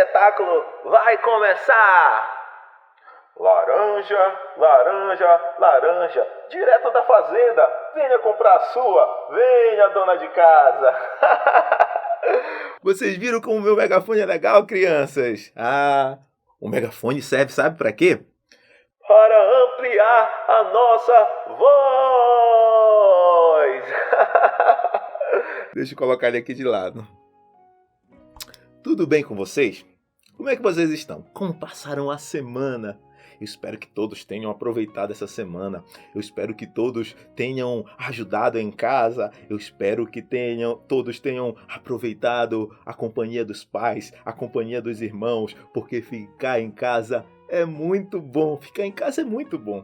espetáculo vai começar! Laranja, laranja, laranja, direto da fazenda, venha comprar a sua, venha dona de casa. Vocês viram como o meu megafone é legal, crianças? O megafone serve, sabe para quê? Para ampliar a nossa voz. Deixa eu colocar ele aqui de lado. Tudo bem com vocês? Como é que vocês estão? Como passaram a semana? Eu espero que todos tenham aproveitado essa semana. Eu espero que todos tenham ajudado em casa. Eu espero que todos tenham aproveitado a companhia dos pais, a companhia dos irmãos, porque ficar em casa é muito bom. Ficar em casa é muito bom.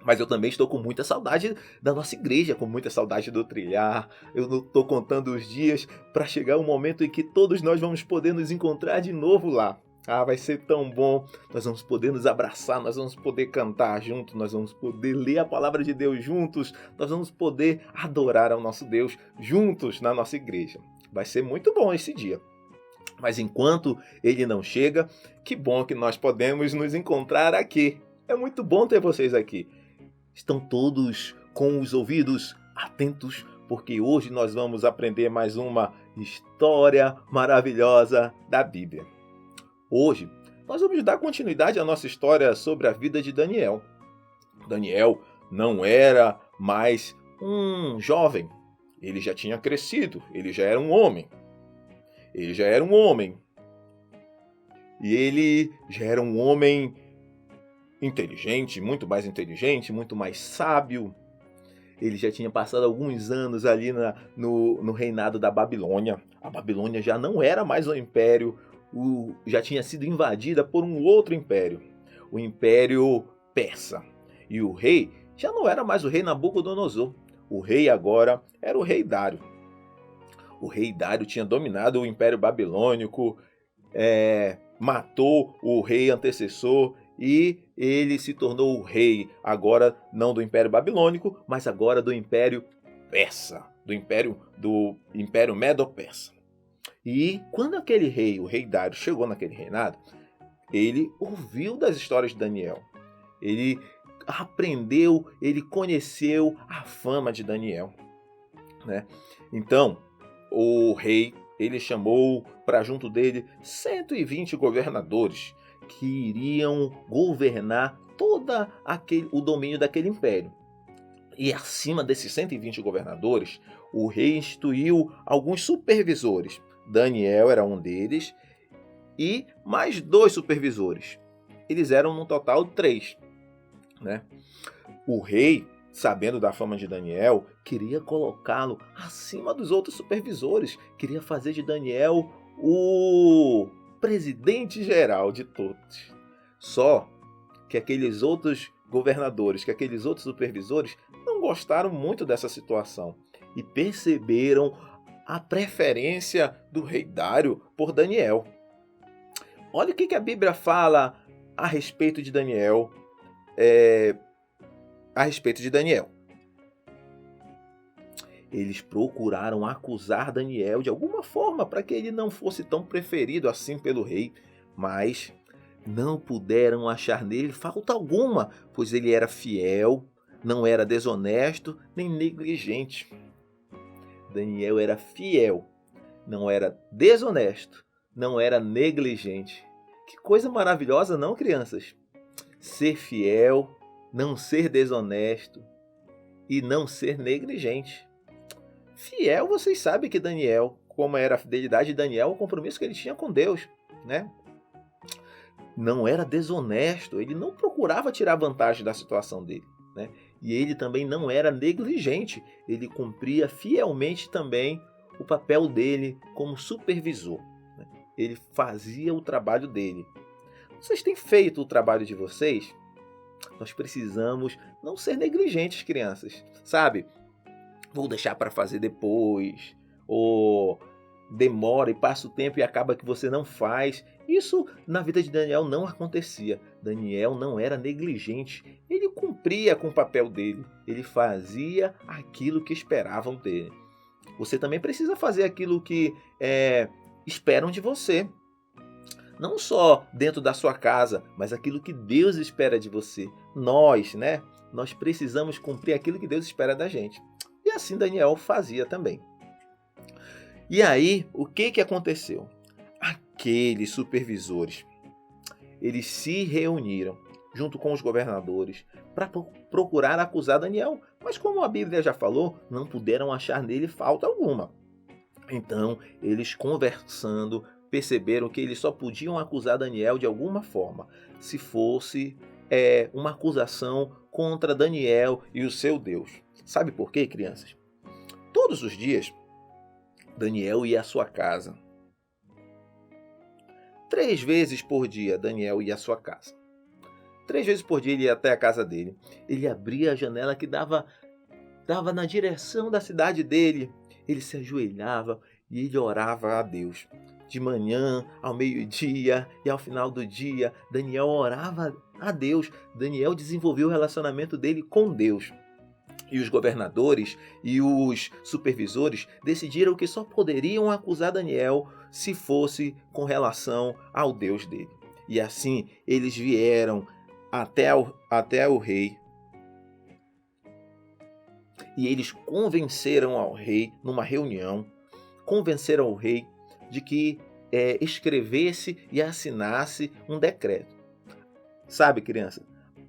Mas eu também estou com muita saudade da nossa igreja, com muita saudade do trilhar. Eu não estou contando os dias para chegar o momento em que todos nós vamos poder nos encontrar de novo lá. Vai ser tão bom. Nós vamos poder nos abraçar, nós vamos poder cantar juntos, nós vamos poder ler a palavra de Deus juntos, nós vamos poder adorar ao nosso Deus juntos na nossa igreja. Vai ser muito bom esse dia. Mas enquanto ele não chega, que bom que nós podemos nos encontrar aqui. É muito bom ter vocês aqui. Estão todos com os ouvidos atentos, porque hoje nós vamos aprender mais uma história maravilhosa da Bíblia. Hoje nós vamos dar continuidade à nossa história sobre a vida de Daniel. Daniel não era mais um jovem, ele já tinha crescido, ele já era um homem. E ele já era um homem inteligente, muito mais sábio. Ele já tinha passado alguns anos ali no reinado da Babilônia. A Babilônia já não era mais um império, já tinha sido invadida por um outro império, o Império Persa. E o rei já não era mais o rei Nabucodonosor. O rei agora era o rei Dário. O rei Dário tinha dominado o Império Babilônico, matou o rei antecessor e ele se tornou o rei, agora não do Império Babilônico, mas agora do Império Persa, do Império Medo-Persa. E quando aquele rei, o rei Dário, chegou naquele reinado, ele ouviu das histórias de Daniel. Ele aprendeu, ele conheceu a fama de Daniel, né? Então, o rei, ele chamou para junto dele 120 governadores que iriam governar todo o domínio daquele império. E acima desses 120 governadores, o rei instituiu alguns supervisores. Daniel era um deles e mais 2 supervisores. Eles eram no total 3, né? O rei, sabendo da fama de Daniel, queria colocá-lo acima dos outros supervisores. Queria fazer de Daniel o presidente geral de todos. Só que aqueles outros governadores, que aqueles outros supervisores não gostaram muito dessa situação e perceberam a preferência do rei Dário por Daniel. Olha o que a Bíblia fala a respeito de Daniel. Eles procuraram acusar Daniel de alguma forma para que ele não fosse tão preferido assim pelo rei, mas não puderam achar nele falta alguma, pois ele era fiel, não era desonesto nem negligente. Daniel era fiel, não era desonesto, não era negligente. Que coisa maravilhosa, não, crianças? Ser fiel, não ser desonesto e não ser negligente. Fiel, vocês sabem que Daniel, como era a fidelidade de Daniel, o compromisso que ele tinha com Deus, né? Não era desonesto, ele não procurava tirar vantagem da situação dele, né? E ele também não era negligente, ele cumpria fielmente também o papel dele como supervisor, né? Ele fazia o trabalho dele. Vocês têm feito o trabalho de vocês? Nós precisamos não ser negligentes, crianças, sabe? Vou deixar para fazer depois, ou demora e passa o tempo e acaba que você não faz. Isso na vida de Daniel não acontecia. Daniel não era negligente, ele cumpria com o papel dele, ele fazia aquilo que esperavam dele. Você também precisa fazer aquilo que esperam de você. Não só dentro da sua casa, mas aquilo que Deus espera de você. Nós, né? Nós precisamos cumprir aquilo que Deus espera da gente. E assim Daniel fazia também. E aí, o que aconteceu? Aqueles supervisores, eles se reuniram junto com os governadores para procurar acusar Daniel. Mas como a Bíblia já falou, não puderam achar nele falta alguma. Então, eles conversando, perceberam que eles só podiam acusar Daniel de alguma forma, se fosse uma acusação contra Daniel e o seu Deus. Sabe por quê, crianças? Todos os dias, Daniel ia à sua casa. 3 vezes por dia, Daniel ia à sua casa. 3 vezes por dia ele ia até a casa dele. Ele abria a janela que dava na direção da cidade dele. Ele se ajoelhava e ele orava a Deus. De manhã, ao meio-dia e ao final do dia, Daniel orava a Deus. Daniel desenvolveu o relacionamento dele com Deus. E os governadores e os supervisores decidiram que só poderiam acusar Daniel se fosse com relação ao Deus dele. E assim eles vieram até o rei. E eles convenceram ao rei, numa reunião, convenceram o rei de que escrevesse e assinasse um decreto. Sabe, criança?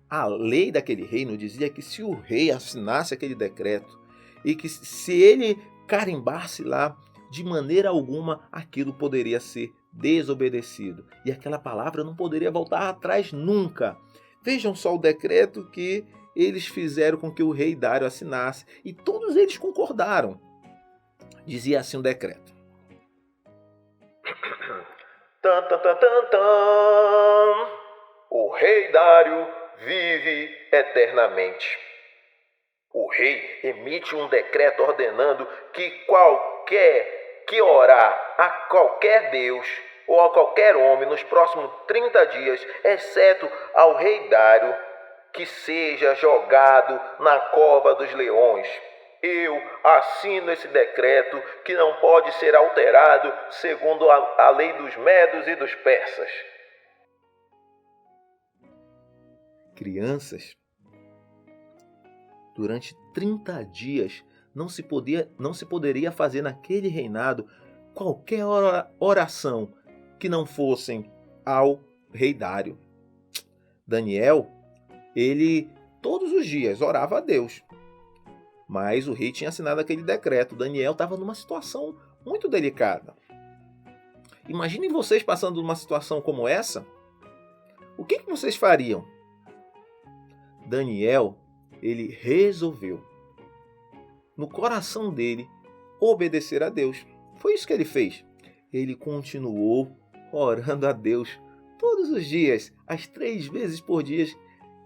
A lei daquele reino dizia que se o rei assinasse aquele decreto e que se ele carimbasse lá, de maneira alguma aquilo poderia ser desobedecido. E aquela palavra não poderia voltar atrás nunca. Vejam só o decreto que eles fizeram com que o rei Dário assinasse. E todos eles concordaram. Dizia assim o decreto. Tan, tan, tan, tan, tan. O rei Dário vive eternamente. O rei emite um decreto ordenando que qualquer que orar a qualquer Deus ou a qualquer homem nos próximos 30 dias, exceto ao rei Dário, que seja jogado na cova dos leões. Eu assino esse decreto que não pode ser alterado segundo a lei dos medos e dos persas. Crianças, durante 30 dias não se poderia fazer naquele reinado qualquer oração que não fossem ao rei Dário. Daniel, ele todos os dias orava a Deus, mas o rei tinha assinado aquele decreto. Daniel estava numa situação muito delicada. Imaginem vocês passando numa situação como essa. O que vocês fariam? Daniel, ele resolveu, no coração dele, obedecer a Deus. Foi isso que ele fez. Ele continuou orando a Deus todos os dias, as 3 vezes por dia,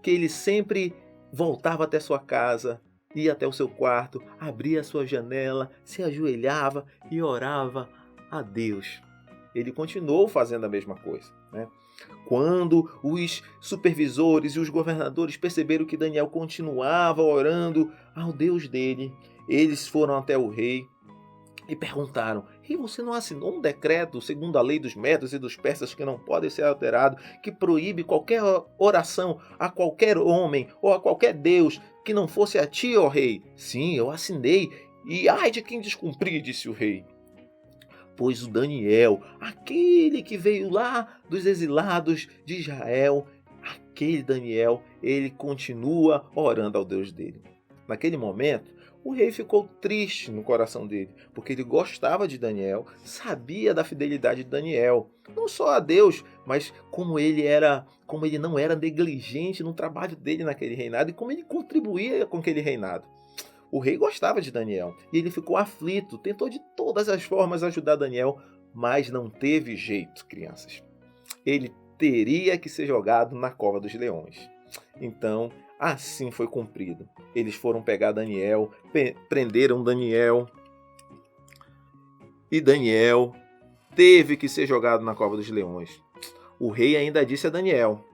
que ele sempre voltava até sua casa, ia até o seu quarto, abria a sua janela, se ajoelhava e orava a Deus. Ele continuou fazendo a mesma coisa, né? Quando os supervisores e os governadores perceberam que Daniel continuava orando ao Deus dele, eles foram até o rei e perguntaram: "Rei, você não assinou um decreto segundo a lei dos medos e dos persas que não pode ser alterado, que proíbe qualquer oração a qualquer homem ou a qualquer Deus que não fosse a ti, ó rei?" "Sim, eu assinei, e ai de quem descumprir", disse o rei. Pois o Daniel, aquele que veio lá dos exilados de Israel, aquele Daniel, ele continua orando ao Deus dele. Naquele momento, o rei ficou triste no coração dele, porque ele gostava de Daniel, sabia da fidelidade de Daniel, não só a Deus, mas como ele não era negligente no trabalho dele naquele reinado e como ele contribuía com aquele reinado. O rei gostava de Daniel e ele ficou aflito, tentou de todas as formas ajudar Daniel, mas não teve jeito, crianças. Ele teria que ser jogado na cova dos leões. Então, assim foi cumprido. Eles foram pegar Daniel, prenderam Daniel, e Daniel teve que ser jogado na cova dos leões. O rei ainda disse a Daniel: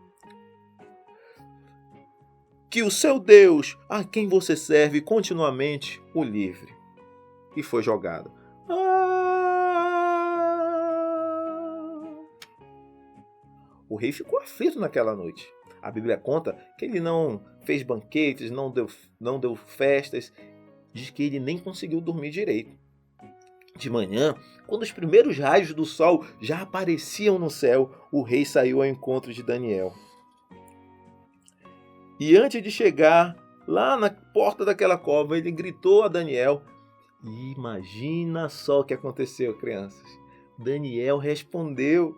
"Que o seu Deus, a quem você serve continuamente, o livre." E foi jogado. O rei ficou aflito naquela noite. A Bíblia conta que ele não fez banquetes, não deu festas. Diz que ele nem conseguiu dormir direito. De manhã, quando os primeiros raios do sol já apareciam no céu, o rei saiu ao encontro de Daniel. E antes de chegar lá na porta daquela cova, ele gritou a Daniel. E imagina só o que aconteceu, crianças. Daniel respondeu.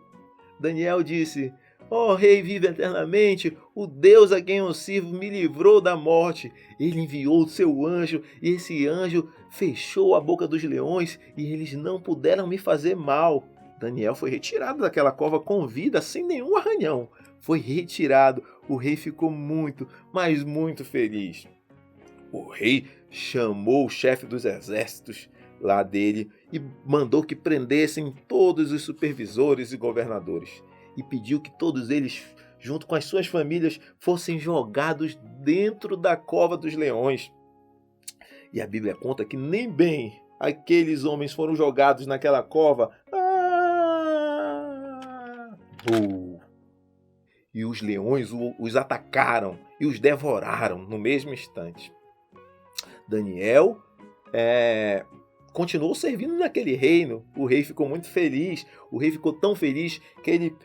Daniel disse: Ó rei, vive eternamente, o Deus a quem eu sirvo me livrou da morte. Ele enviou o seu anjo, e esse anjo fechou a boca dos leões, e eles não puderam me fazer mal. Daniel foi retirado daquela cova com vida, sem nenhum arranhão. Foi retirado. O rei ficou muito, mas muito feliz. O rei chamou o chefe dos exércitos lá dele e mandou que prendessem todos os supervisores e governadores. E pediu que todos eles, junto com as suas famílias, fossem jogados dentro da cova dos leões. E a Bíblia conta que nem bem aqueles homens foram jogados naquela cova. E os leões os atacaram e os devoraram no mesmo instante. Daniel continuou servindo naquele reino. O rei ficou muito feliz. O rei ficou tão feliz que ele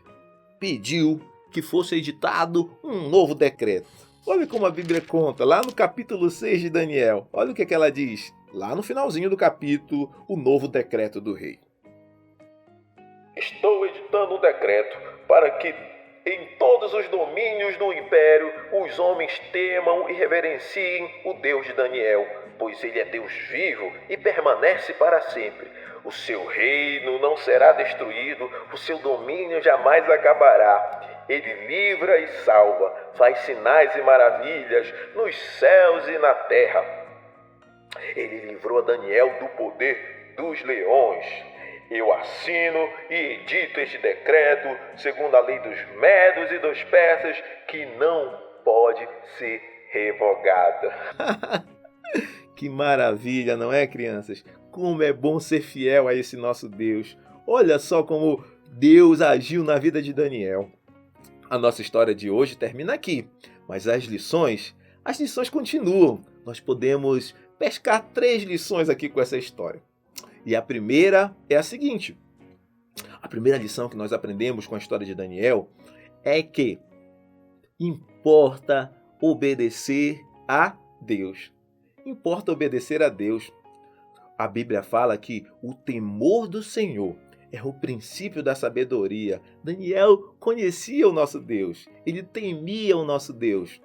pediu que fosse editado um novo decreto. Olha como a Bíblia conta, lá no capítulo 6 de Daniel. Olha o que ela diz, lá no finalzinho do capítulo, o novo decreto do rei. Estou editando um decreto para que em todos os domínios do império os homens temam e reverenciem o Deus de Daniel, pois ele é Deus vivo e permanece para sempre. O seu reino não será destruído, o seu domínio jamais acabará. Ele livra e salva, faz sinais e maravilhas nos céus e na terra. Ele livrou a Daniel do poder dos leões. Eu assino e edito este decreto, segundo a lei dos medos e dos persas, que não pode ser revogada. Que maravilha, não é, crianças? Como é bom ser fiel a esse nosso Deus. Olha só como Deus agiu na vida de Daniel. A nossa história de hoje termina aqui, mas as lições continuam. Nós podemos pescar 3 lições aqui com essa história. E a primeira é a seguinte. A primeira lição que nós aprendemos com a história de Daniel é que importa obedecer a Deus. Importa obedecer a Deus. A Bíblia fala que o temor do Senhor é o princípio da sabedoria. Daniel conhecia o nosso Deus. Ele temia o nosso Deus.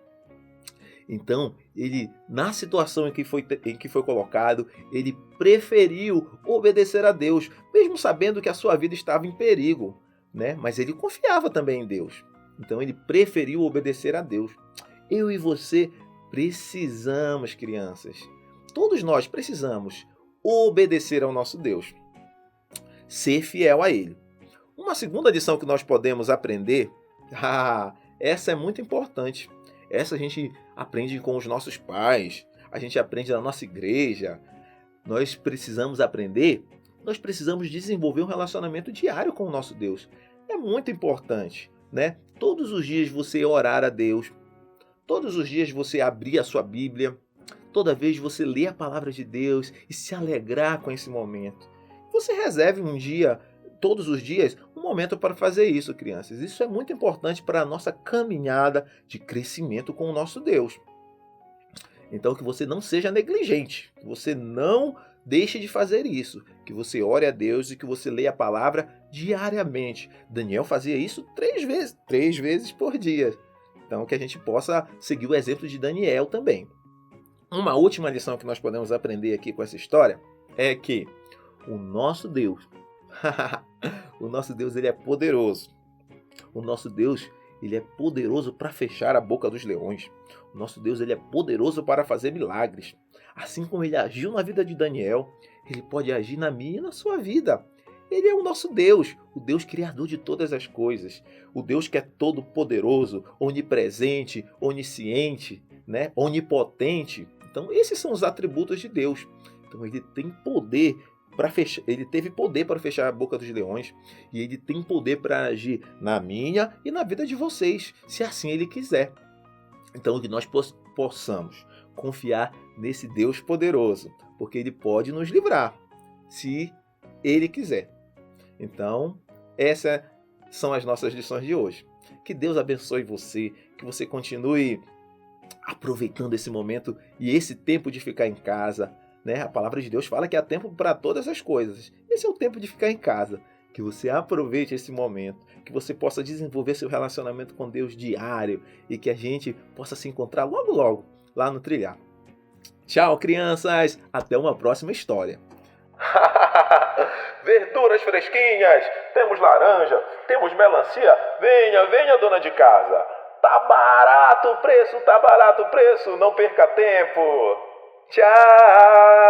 Então, ele, na situação em que foi colocado, ele preferiu obedecer a Deus, mesmo sabendo que a sua vida estava em perigo, né? Mas ele confiava também em Deus. Então, ele preferiu obedecer a Deus. Eu e você precisamos, crianças. Todos nós precisamos obedecer ao nosso Deus. Ser fiel a Ele. Uma segunda lição que nós podemos aprender, essa é muito importante. Essa a gente aprende com os nossos pais, a gente aprende na nossa igreja. Nós precisamos aprender, nós precisamos desenvolver um relacionamento diário com o nosso Deus. É muito importante, né? Todos os dias você orar a Deus, todos os dias você abrir a sua Bíblia, toda vez você ler a palavra de Deus e se alegrar com esse momento. Você reserve um dia, todos os dias, um momento para fazer isso, crianças. Isso é muito importante para a nossa caminhada de crescimento com o nosso Deus. Então, que você não seja negligente, que você não deixe de fazer isso, que você ore a Deus e que você leia a palavra diariamente. Daniel fazia isso 3 vezes por dia. Então, que a gente possa seguir o exemplo de Daniel também. Uma última lição que nós podemos aprender aqui com essa história é que o nosso Deus, o nosso Deus, ele é poderoso. O nosso Deus, ele é poderoso para fechar a boca dos leões. O nosso Deus, ele é poderoso para fazer milagres. Assim como ele agiu na vida de Daniel, ele pode agir na minha e na sua vida. Ele é o nosso Deus, o Deus criador de todas as coisas. O Deus que é todo poderoso, onipresente, onisciente, né? Onipotente. Então, esses são os atributos de Deus. Então, ele tem poder para fechar, ele teve poder para fechar a boca dos leões e ele tem poder para agir na minha e na vida de vocês, se assim ele quiser. Então que nós possamos confiar nesse Deus poderoso, porque ele pode nos livrar, se ele quiser. Então, essas são as nossas lições de hoje. Que Deus abençoe você, que você continue aproveitando esse momento e esse tempo de ficar em casa, né? A palavra de Deus fala que há tempo para todas as coisas. Esse é o tempo de ficar em casa. Que você aproveite esse momento, que você possa desenvolver seu relacionamento com Deus diário e que a gente possa se encontrar logo logo lá no trilhar. Tchau, crianças! Até uma próxima história. Verduras fresquinhas, temos laranja, temos melancia. Venha, venha, dona de casa. Tá barato o preço, não perca tempo. Tchau!